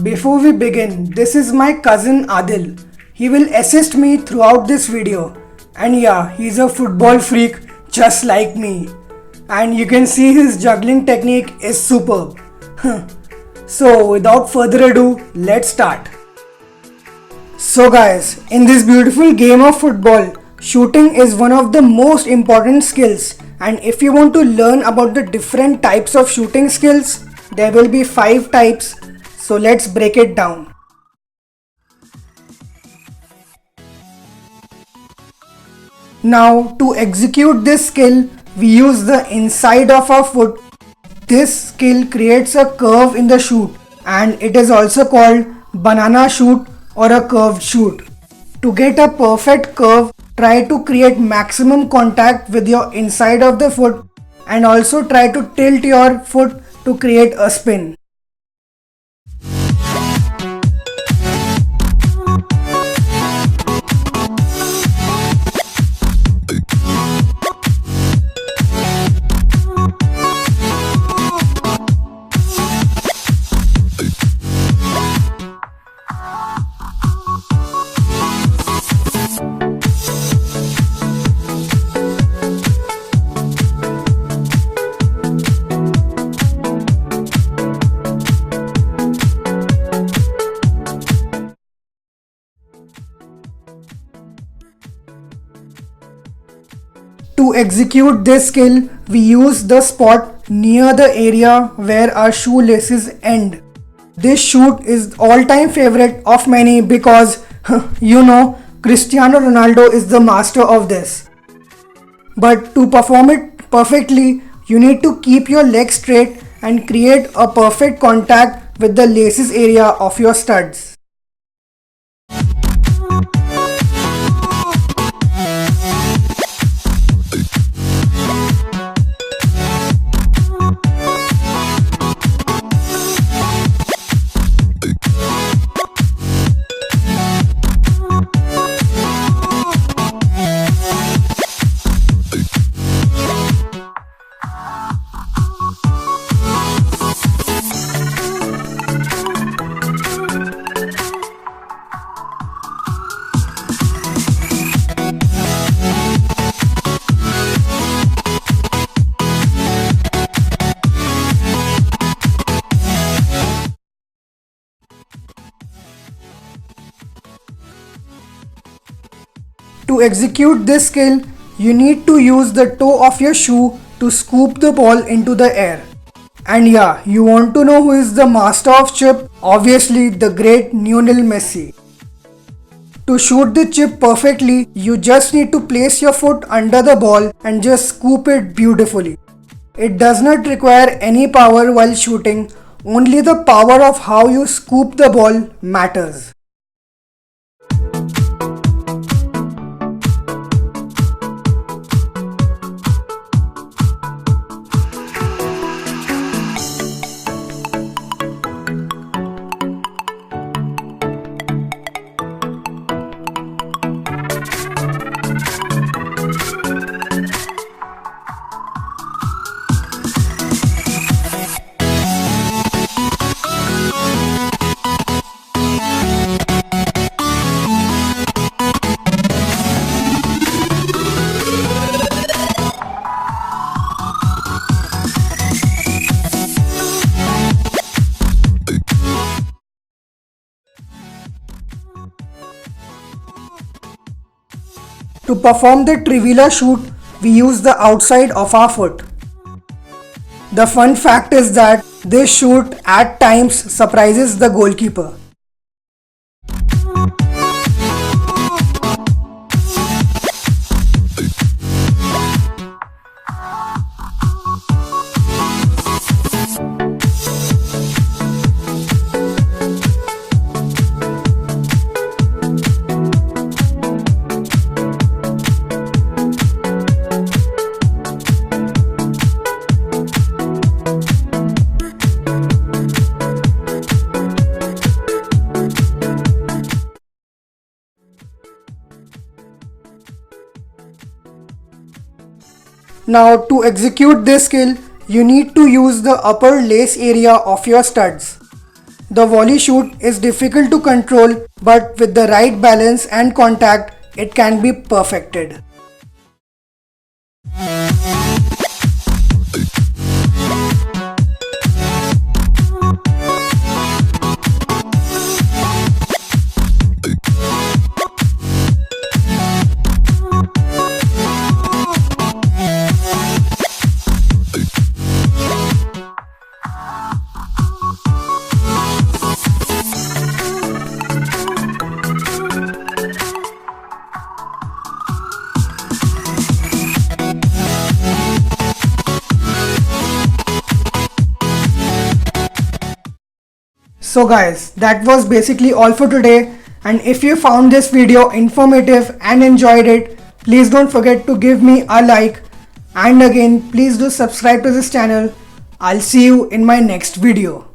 Before we begin, this is my cousin Adil. He will assist me throughout this video. And yeah, he's a football freak just like me. And you can see his juggling technique is superb. So without further ado, let's start. So guys, in this beautiful game of football, shooting is one of the most important skills. And if you want to learn about the different types of shooting skills, there will be 5 types. So let's break it down. Now to execute this skill, we use the inside of our foot. This skill creates a curve in the shoot and it is also called banana shoot or a curved shoot. To get a perfect curve, try to create maximum contact with your inside of the foot and also try to tilt your foot to create a spin. To execute this skill, we use the spot near the area where our shoelaces end. This shoot is all-time favorite of many because, you know, Cristiano Ronaldo is the master of this. But to perform it perfectly, you need to keep your legs straight and create a perfect contact with the laces area of your studs. To execute this skill, you need to use the toe of your shoe to scoop the ball into the air. And yeah, you want to know who is the master of chip? Obviously, the great Lionel Messi. To shoot the chip perfectly, you just need to place your foot under the ball and just scoop it beautifully. It does not require any power while shooting, only the power of how you scoop the ball matters. To perform the Trivela shoot, we use the outside of our foot. The fun fact is that this shoot at times surprises the goalkeeper. Now to execute this skill, you need to use the upper lace area of your studs. The volley shoot is difficult to control, but with the right balance and contact, it can be perfected. So guys, that was basically all for today, and if you found this video informative and enjoyed it, please don't forget to give me a like, and again please do subscribe to this channel. I'll see you in my next video.